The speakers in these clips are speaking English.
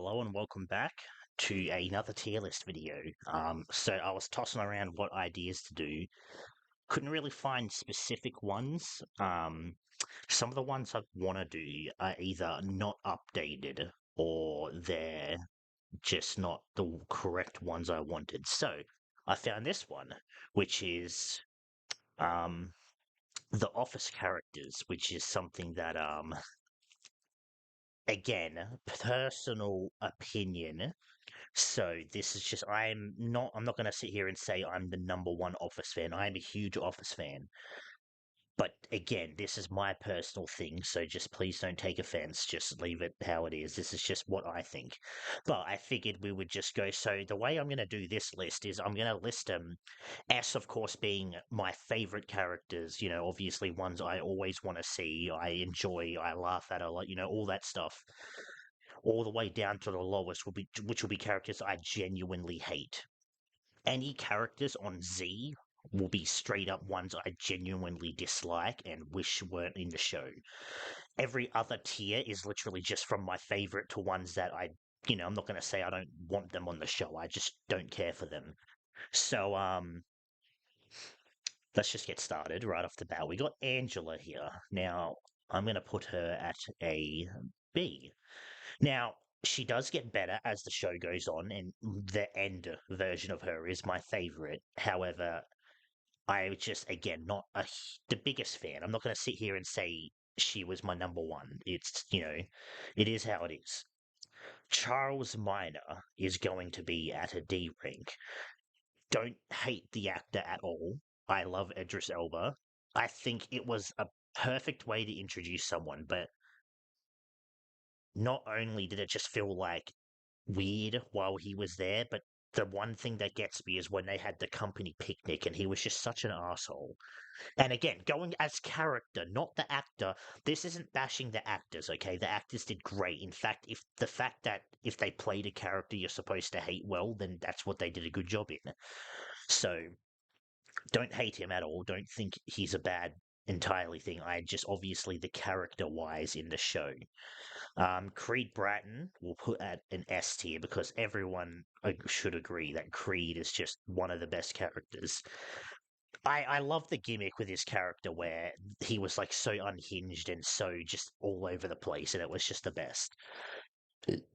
Hello and welcome back to another tier list video. So I was tossing around what ideas to do. Couldn't really find specific ones. Some of the ones I want to do are either not updated or they're just not the correct ones I wanted. So I found this one, which is um, the Office characters, which is something that again, personal opinion. So this is just I'm not gonna sit here and say I'm the number one Office fan. I am a huge Office fan. But again, this is my personal thing, so just please don't take offense. Just leave it how it is. This is just what I think. But I figured we would just go. So the way I'm going to do this list is I'm going to list S, of course, being my favorite characters. Obviously ones I always want to see, I enjoy, I laugh at a lot. All that stuff. All the way down to the lowest which will be characters I genuinely hate. Any characters on Z will be straight up ones I genuinely dislike and wish weren't in the show. Every other tier is literally just from my favorite to ones that I'm not going to say I don't want them on the show. I just don't care for them. So, let's just get started right off the bat. We got Angela here. Now, I'm going to put her at a B. Now, she does get better as the show goes on, and the end version of her is my favorite. However, I just, again, not the biggest fan. I'm not going to sit here and say she was my number one. It is how it is. Charles Minor is going to be at a D rank. Don't hate the actor at all. I love Idris Elba. I think it was a perfect way to introduce someone, but not only did it just feel like weird while he was there, but the one thing that gets me is when they had the company picnic and he was just such an asshole. And again, going as character, not the actor. This isn't bashing the actors, okay? The actors did great. In fact, if they played a character you're supposed to hate well, then that's what they did a good job in. So don't hate him at all. Don't think he's a bad entirely thing. I just obviously the character wise in the show. Creed Bratton will put at an S tier because everyone should agree that Creed is just one of the best characters. I love the gimmick with his character where he was like so unhinged and so just all over the place, and it was just the best.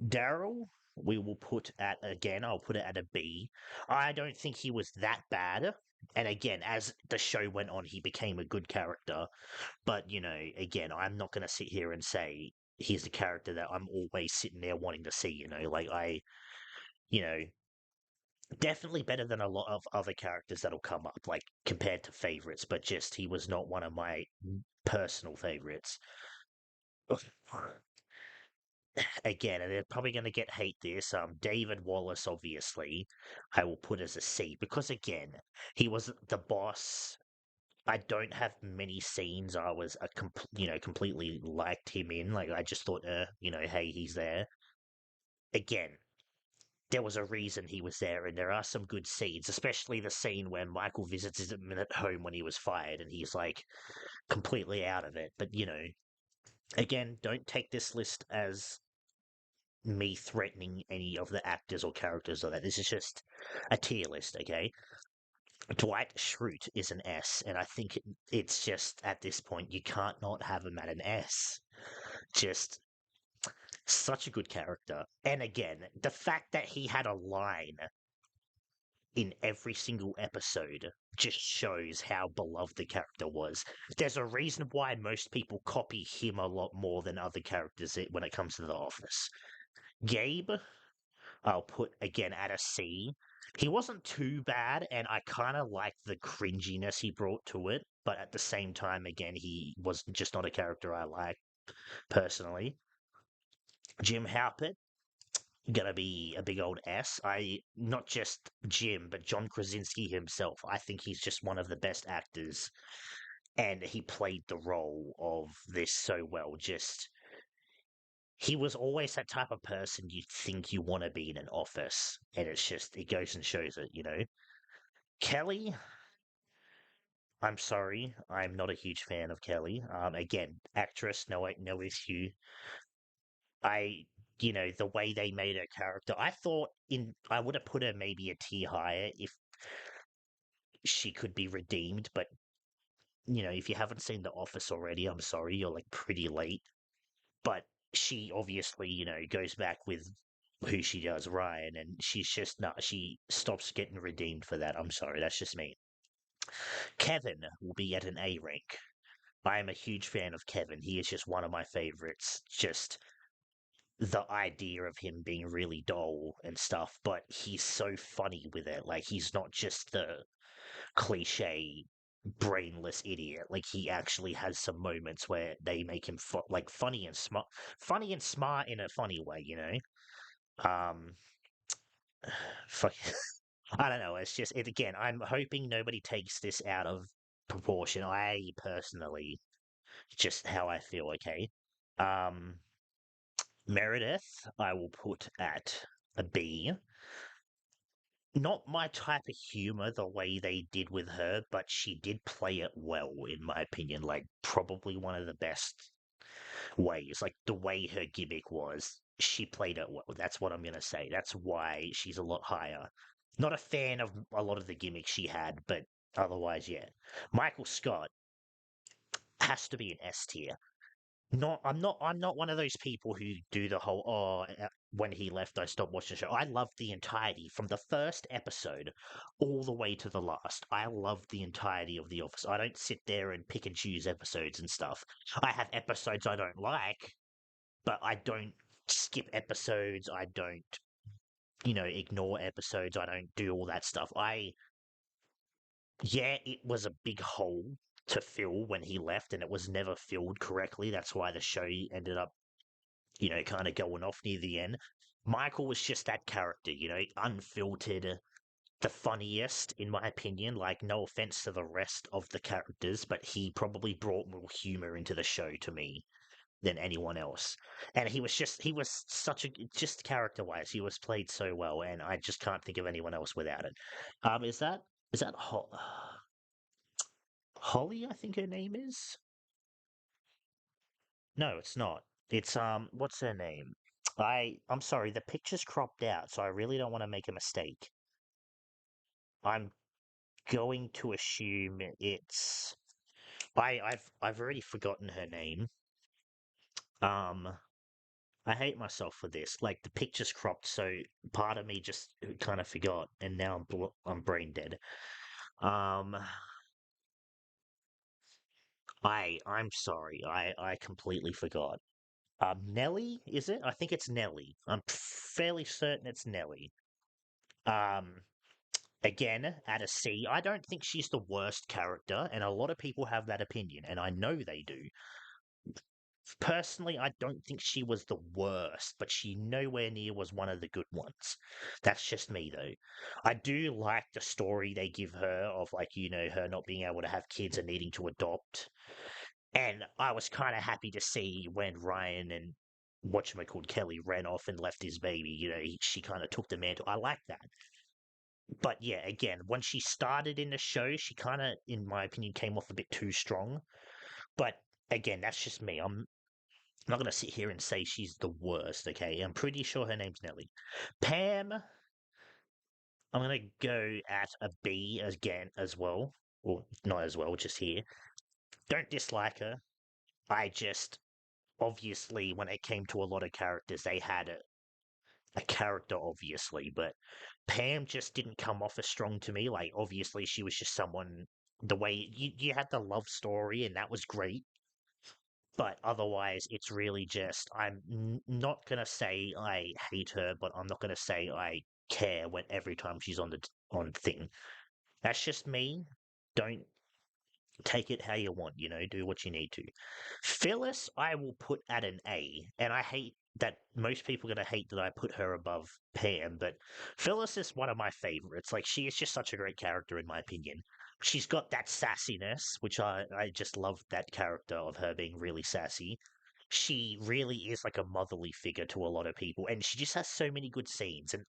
Daryl, we will put at again, I'll put it at a B. I don't think he was that bad. And again, as the show went on, he became a good character. But, again, I'm not going to sit here and say he's the character that I'm always sitting there wanting to see, like you know, definitely better than a lot of other characters that'll come up, like compared to favorites, but just he was not one of my personal favorites. Again, and they're probably going to get hate this. David Wallace, obviously, I will put as a C because again, he was the boss. I don't have many scenes I was completely liked him in. Like I just thought, hey, he's there. Again, there was a reason he was there, and there are some good scenes, especially the scene where Michael visits him at home when he was fired, and he's like completely out of it. But again, don't take this list as me threatening any of the actors or characters or that. This is just a tier list, okay? Dwight Schrute is an S, and I think it's just at this point you can't not have him at an S. Just such a good character. And again, the fact that he had a line in every single episode just shows how beloved the character was. There's a reason why most people copy him a lot more than other characters when it comes to The Office. Gabe, I'll put again at a C. He wasn't too bad, and I kind of liked the cringiness he brought to it, but at the same time, again, he was just not a character I like personally. Jim Halpert, gonna be a big old S. Not just Jim, but John Krasinski himself. I think he's just one of the best actors, and he played the role of this so well. Just he was always that type of person you think you want to be in an office, and it goes and shows it. Kelly, I'm sorry, I'm not a huge fan of Kelly. Again, actress, no issue. I the way they made her character. I thought I would have put her maybe a tier higher if she could be redeemed, but if you haven't seen The Office already, I'm sorry, you're like pretty late. But she obviously, goes back with who she does, Ryan, and she's just not, she stops getting redeemed for that. I'm sorry, that's just me. Kevin will be at an A rank. I am a huge fan of Kevin. He is just one of my favorites. Just the idea of him being really dull and stuff, but he's so funny with it. Like, he's not just the cliche brainless idiot. Like, he actually has some moments where they make him like funny and smart in a funny way. Um, fuck, I don't know. It's just it again. I'm hoping nobody takes this out of proportion. I personally, just how I feel. Okay, um, Meredith, I will put at a B. Not my type of humor the way they did with her, but she did play it well, in my opinion. Like, probably one of the best ways. Like, the way her gimmick was, she played it well. That's what I'm going to say. That's why she's a lot higher. Not a fan of a lot of the gimmicks she had, but otherwise, yeah. Michael Scott has to be an S tier. I'm not one of those people who do the whole when he left I stopped watching the show. I loved the entirety from the first episode all the way to the last. I loved the entirety of The Office. I don't sit there and pick and choose episodes and stuff. I have episodes I don't like, but I don't skip episodes. I don't, ignore episodes. I don't do all that stuff. Yeah, it was a big hole to fill when he left, and it was never filled correctly. That's why the show ended up kind of going off near the end. Michael was just that character, unfiltered, the funniest, in my opinion. Like, no offense to the rest of the characters, but he probably brought more humor into the show to me than anyone else. And he was such a, just character wise, he was played so well, and I just can't think of anyone else without it. Is that Holly? I think her name is. No, it's not. It's what's her name? I'm sorry, the picture's cropped out, so I really don't want to make a mistake. I'm going to assume it's I've already forgotten her name. Um I hate myself for this. Like, the picture's cropped, so part of me just kind of forgot, and now I'm brain dead. Um I'm sorry. I completely forgot. Nelly, is it? I think it's Nelly. I'm fairly certain it's Nelly. Um, Again, at a C. I don't think she's the worst character, and a lot of people have that opinion, and I know they do. Personally, I don't think she was the worst, but she nowhere near was one of the good ones. That's just me, though. I do like the story they give her of, like, her not being able to have kids and needing to adopt. And I was kind of happy to see when Ryan and whatchamacallit Kelly ran off and left his baby. She kind of took the mantle. I like that. But yeah, again, when she started in the show, she kind of, in my opinion, came off a bit too strong. But again, that's just me. I'm not going to sit here and say she's the worst, okay? I'm pretty sure her name's Nelly. Pam, I'm going to go at a B again as well. Or not as well, just here. Don't dislike her. I just, obviously, when it came to a lot of characters, they had a character, obviously, but Pam just didn't come off as strong to me. Like, obviously, she was just someone. The way you had the love story, and that was great. But otherwise, it's really just not gonna say I hate her, but I'm not gonna say I care when every time she's on thing. That's just me. Don't take it how you want, do what you need to. Phyllis, I will put at an A, and I hate that most people are going to hate that I put her above Pam, but Phyllis is one of my favorites. Like, she is just such a great character, in my opinion. She's got that sassiness, which I just love that character of her being really sassy. She really is like a motherly figure to a lot of people, and she just has so many good scenes. And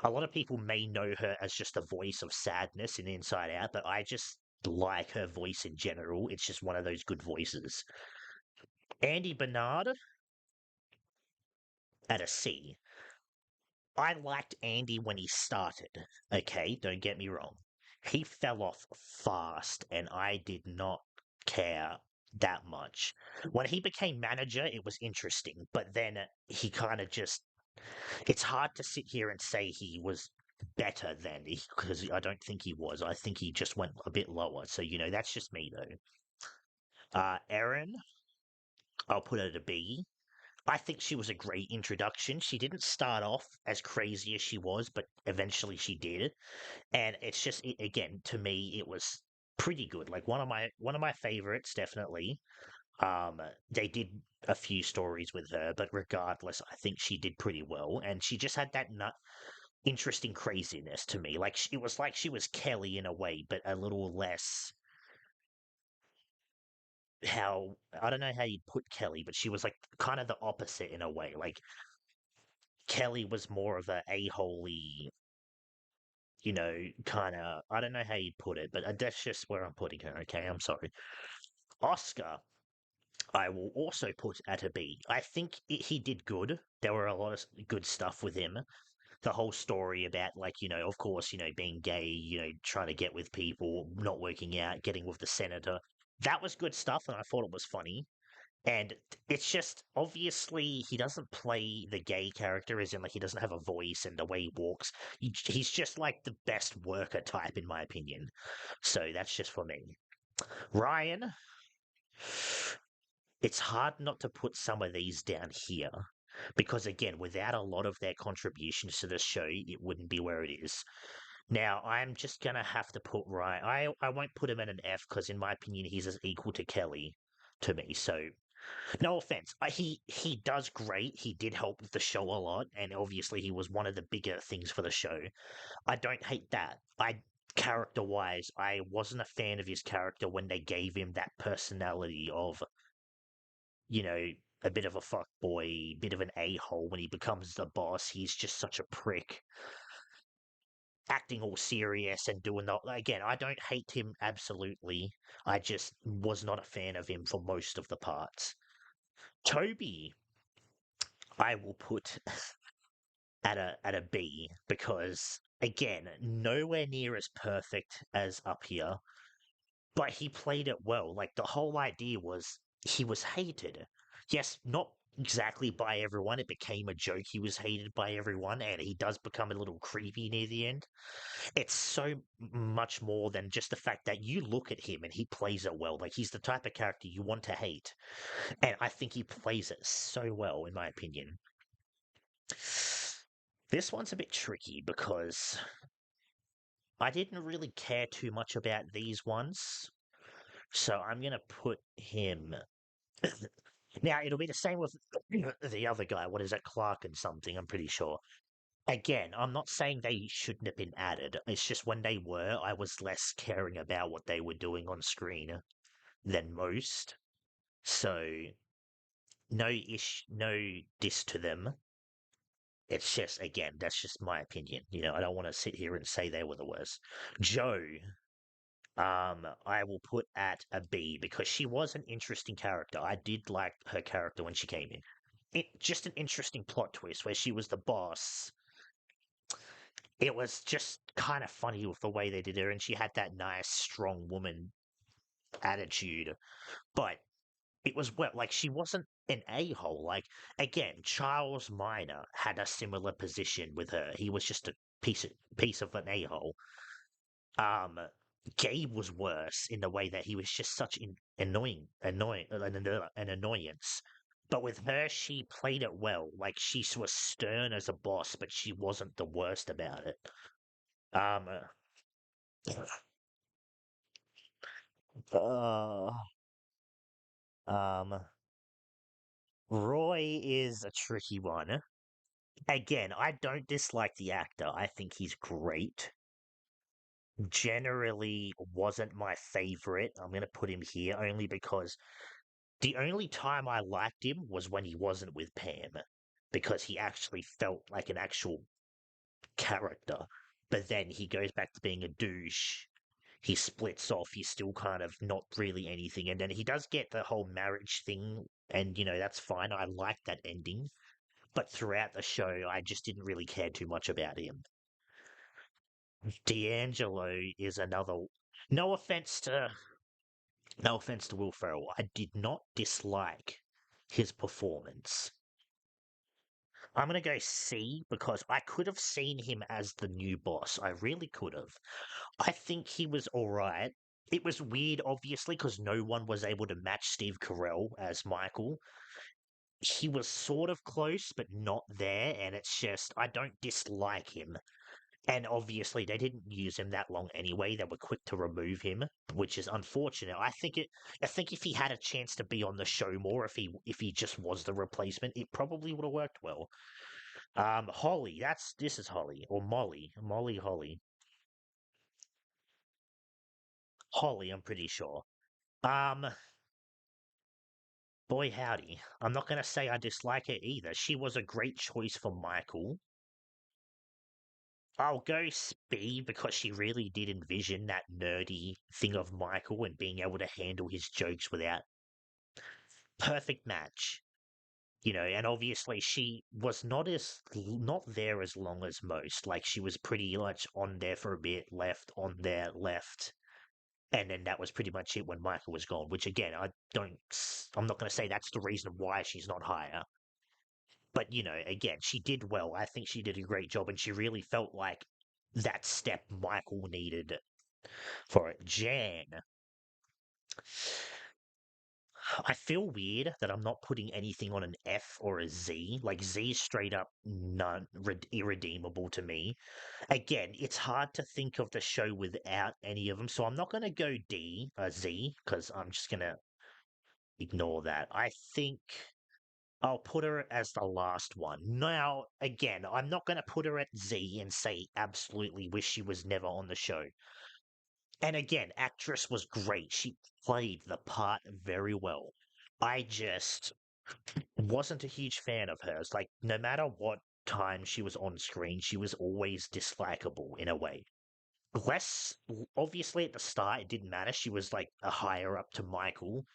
a lot of people may know her as just a voice of sadness in Inside Out, but I just like her voice in general. It's just one of those good voices. Andy Bernard, at a C. I liked Andy when he started. Okay, don't get me wrong. He fell off fast, and I did not care that much. When he became manager, it was interesting, but then he kind of just. It's hard to sit here and say he was better than because I don't think he was. I think he just went a bit lower. So, that's just me, though. Erin, I'll put her at a B. I think she was a great introduction. She didn't start off as crazy as she was, but eventually she did. And it's just again to me it was pretty good. Like one of my favorites definitely. They did a few stories with her, but regardless, I think she did pretty well, and she just had that interesting craziness to me. Like it was like she was Kelly in a way, but a little less. How I don't know how you'd put Kelly, but she was like kind of the opposite in a way. Like Kelly was more of a holy, kind of. I don't know how you'd put it, but that's just where I'm putting her. Okay, I'm sorry. Oscar, I will also put at a B. I think he did good. There were a lot of good stuff with him. The whole story about, like, of course, being gay, trying to get with people, not working out, getting with the senator. That was good stuff, and I thought it was funny. And it's just obviously he doesn't play the gay character, as in like he doesn't have a voice and the way he walks. He's just like the best worker type, in my opinion. So that's just for me. Ryan, it's hard not to put some of these down here because, again, without a lot of their contributions to the show, it wouldn't be where it is. Now, I'm just gonna have to put Ryan. I won't put him in an F because, in my opinion, he's as equal to Kelly to me. So no offense. He does great. He did help with the show a lot, and obviously he was one of the bigger things for the show. I don't hate that. Character wise, I wasn't a fan of his character when they gave him that personality of, you know, a bit of a fuck boy, bit of an a hole. When he becomes the boss, he's just such a prick, acting all serious and doing that. Again, I don't hate him absolutely. I just was not a fan of him for most of the parts. Toby, I will put at a B because, again, nowhere near as perfect as up here, but he played it well. Like the whole idea was he was hated. Yes, not exactly by everyone. It became a joke he was hated by everyone, and he does become a little creepy near the end. It's so much more than just the fact that you look at him and he plays it well. Like he's the type of character you want to hate, and I think he plays it so well, in my opinion. This one's a bit tricky because I didn't really care too much about these ones. So I'm going to put him. Now, it'll be the same with the other guy. What is it? Clark and something, I'm pretty sure. Again, I'm not saying they shouldn't have been added. It's just when they were, I was less caring about what they were doing on screen than most. So, no diss to them. It's just, again, that's just my opinion. I don't want to sit here and say they were the worst. Joe, I will put at a B because she was an interesting character. I did like her character when she came in. It just an interesting plot twist where she was the boss. It was just kind of funny with the way they did her, and she had that nice, strong woman attitude. But it was well, like she wasn't an a hole. Like again, Charles Minor had a similar position with her. He was just a piece of an a hole. Um, Gabe was worse in the way that he was just such an annoyance. But with her, she played it well. Like she was stern as a boss, but she wasn't the worst about it. Um, uh, um, Roy is a tricky one. Again, I don't dislike the actor. I think he's great. Generally wasn't my favorite. I'm going to put him here only because the only time I liked him was when he wasn't with Pam, because he actually felt like an actual character. But then he goes back to being a douche. He splits off. He's still kind of not really anything. And then he does get the whole marriage thing. And, that's fine. I like that ending. but throughout the show, I just didn't really care too much about him. D'Angelo is another. No offense to no offense to Will Ferrell, I did not dislike his performance. I'm gonna go C because I could have seen him as the new boss. I really could have. I think he was all right. It was weird, obviously, because no one was able to match Steve Carell as Michael. He was sort of close, but not there, and it's just I don't dislike him. And obviously, they didn't use him that long anyway. They were quick to remove him, which is unfortunate. I think if he had a chance to be on the show more, if he just was the replacement, it probably would have worked well. Holly, this is Holly or Molly Holly, Holly. I'm pretty sure. Um, Boy howdy, I'm not gonna say I dislike her either. She was a great choice for Michael. I'll go Spee because she really did envision that nerdy thing of Michael and being able to handle his jokes without perfect match. And obviously she was not there as long as most. Like she was pretty much on there for a bit, left, on there, left. And then that was pretty much it when Michael was gone, which again, I'm not going to say that's the reason why she's not higher. But, again, she did well. I think she did a great job and she really felt like that step Michael needed for it. Jan, I feel weird that I'm not putting anything on an F or a Z. Like Z is straight up irredeemable to me. Again, it's hard to think of the show without any of them, so I'm not going to go Z, because I'm just going to ignore that. I think I'll put her as the last one. Now, again, I'm not going to put her at Z and say absolutely wish she was never on the show. And again, actress was great. She played the part very well. I just wasn't a huge fan of hers. Like, no matter what time she was on screen, she was always dislikable in a way. Less, obviously, at the start, it didn't matter. She was like a higher up to Michael.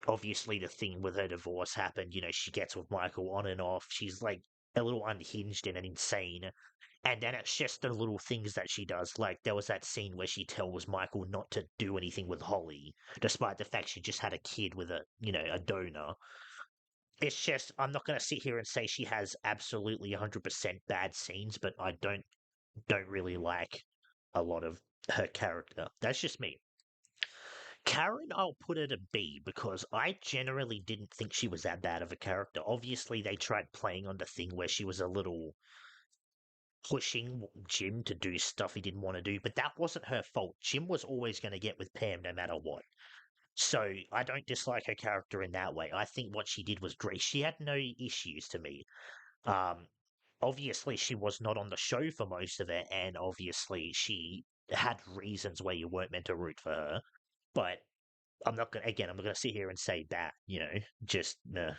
Obviously, the thing with her divorce happened. She gets with Michael on and off. She's like a little unhinged and insane. And then it's just the little things that she does. Like there was that scene where she tells Michael not to do anything with Holly, despite the fact she just had a kid with a donor. It's just I'm not going to sit here and say she has absolutely 100% bad scenes, but I don't really like a lot of her character. That's just me. Karen, I'll put it a B because I generally didn't think she was that bad of a character. Obviously, they tried playing on the thing where she was a little pushing Jim to do stuff he didn't want to do, but that wasn't her fault. Jim was always going to get with Pam no matter what. So I don't dislike her character in that way. I think what she did was great. She had no issues to me. Um, Obviously, she was not on the show for most of it, and obviously, she had reasons where you weren't meant to root for her. But I'm not gonna sit here and say that, just nah.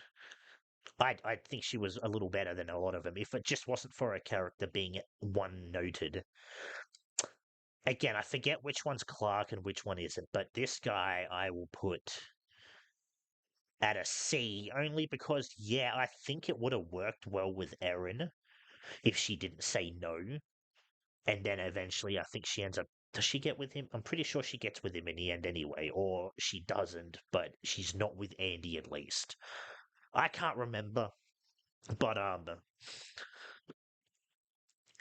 I think she was a little better than a lot of them. If it just wasn't for her character being one noted. Again, I forget which one's Clark and which one isn't, but this guy I will put at a C only because, yeah, I think it would have worked well with Erin if she didn't say no. And then eventually, I think she ends up. Does she get with him? I'm pretty sure she gets with him in the end anyway, or she doesn't, but she's not with Andy at least. I can't remember, but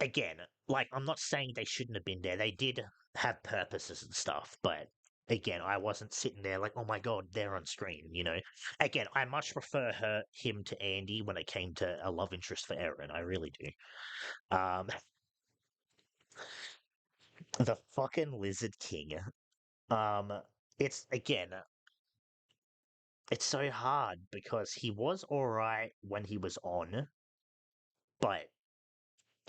again, like I'm not saying they shouldn't have been there. They did have purposes and stuff, but again, I wasn't sitting there like, oh my god, they're on screen. Again, I much prefer him to Andy when it came to a love interest for Erin. I really do. The fucking Lizard King. Um, it's again, it's so hard because he was alright when he was on, but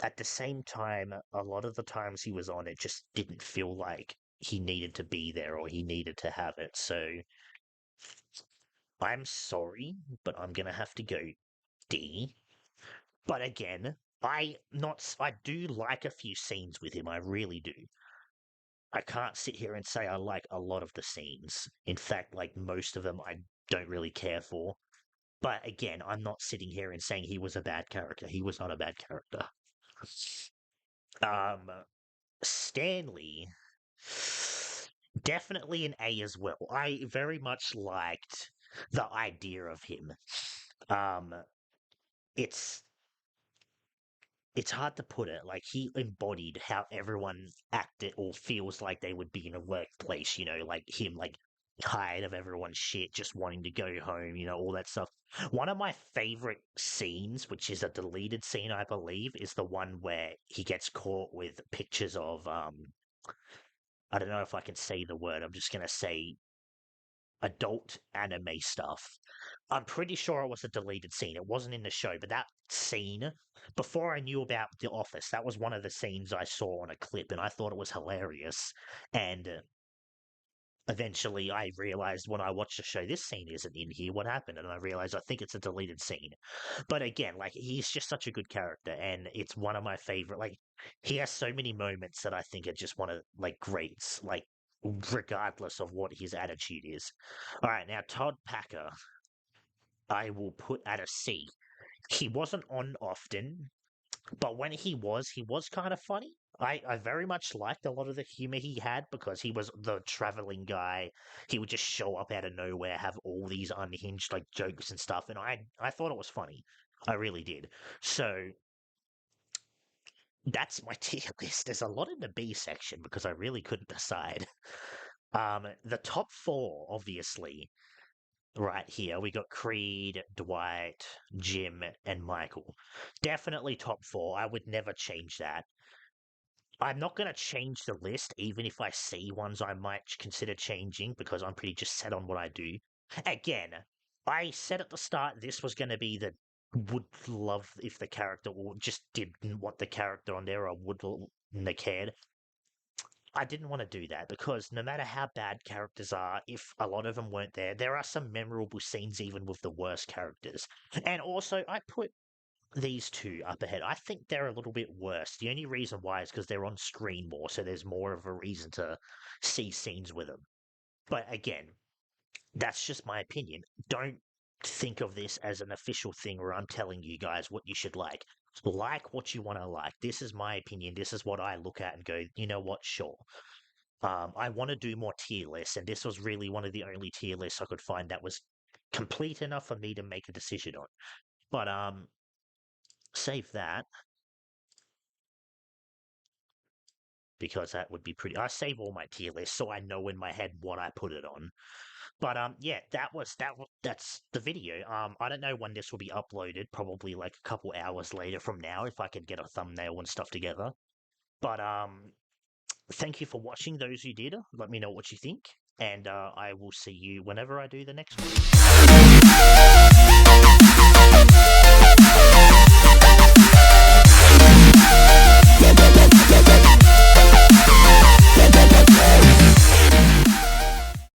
at the same time, a lot of the times he was on, it just didn't feel like he needed to be there or he needed to have it. So I'm sorry, but I'm gonna have to go D. But again, I do like a few scenes with him. I really do. I can't sit here and say I like a lot of the scenes. In fact, like most of them, I don't really care for. But again, I'm not sitting here and saying he was a bad character. He was not a bad character. Um, Stanley, definitely an A as well. I very much liked the idea of him. Um, it's it's hard to put it. Like he embodied how everyone acted or feels like they would be in a workplace. Like him, like tired of everyone's shit, just wanting to go home. All that stuff. One of my favorite scenes, which is a deleted scene, I believe, is the one where he gets caught with pictures of I don't know if I can say the word. I'm just gonna say adult anime stuff. I'm pretty sure it was a deleted scene. It wasn't in the show, but that scene, before I knew about The Office, that was one of the scenes I saw on a clip, and I thought it was hilarious. And eventually, I realized when I watched the show, this scene isn't in here. What happened? And I realized I think it's a deleted scene. But again, like he's just such a good character, and it's one of my favorite. Like he has so many moments that I think are just one of like greats. Like regardless of what his attitude is. All right, now Todd Packer, I will put at a C. He wasn't on often, but when he was kind of funny. I very much liked a lot of the humor he had because he was the traveling guy. He would just show up out of nowhere, have all these unhinged like jokes and stuff, and I thought it was funny. I really did. So that's my tier list. There's a lot in the B section because I really couldn't decide. The top four, obviously, right here, we got Creed, Dwight, Jim, and Michael. Definitely top four. I would never change that. I'm not going to change the list, even if I see ones I might consider changing, because I'm pretty just set on what I do. Again, I said at the start this was going to be the would love if the character or just didn't want the character on there or wouldn't have cared. I didn't want to do that because no matter how bad characters are, if a lot of them weren't there, there are some memorable scenes even with the worst characters. And also, I put these two up ahead. I think they're a little bit worse. The only reason why is because they're on screen more, so there's more of a reason to see scenes with them. But again, that's just my opinion. Don't think of this as an official thing where I'm telling you guys what you should like. Like what you want to like. This is my opinion. This is what I look at and go, you know what? Sure. I want to do more tier lists, and this was really one of the only tier lists I could find that was complete enough for me to make a decision on. But save that because that would be pretty. I save all my tier lists so I know in my head what I put it on. But yeah, that's the video. I don't know when this will be uploaded. Probably like a couple hours later from now if I could get a thumbnail and stuff together. But thank you for watching. Those who did, let me know what you think, and I will see you whenever I do the next one.